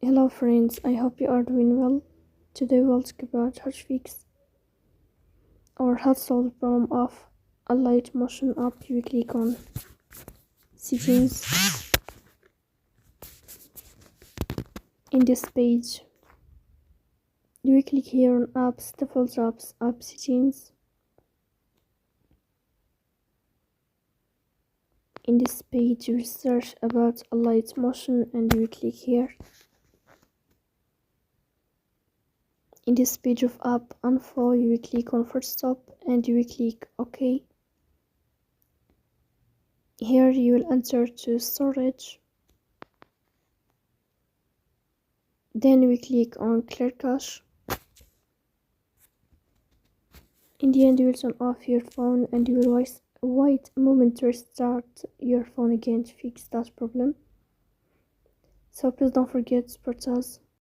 Hello friends, I hope you are doing well. Today we'll talk about how to fix or how to solve the problem of Alight motion app. You click on settings in this page. You click here on apps, default apps, app settings. In this page you search about Alight motion and you click here. In this page of app info, you will click on first stop and you will click OK. Here you will enter to storage. Then we click on clear cache. In the end, you will turn off your phone and you will wait a moment to restart your phone again to fix that problem. So please don't forget to support us.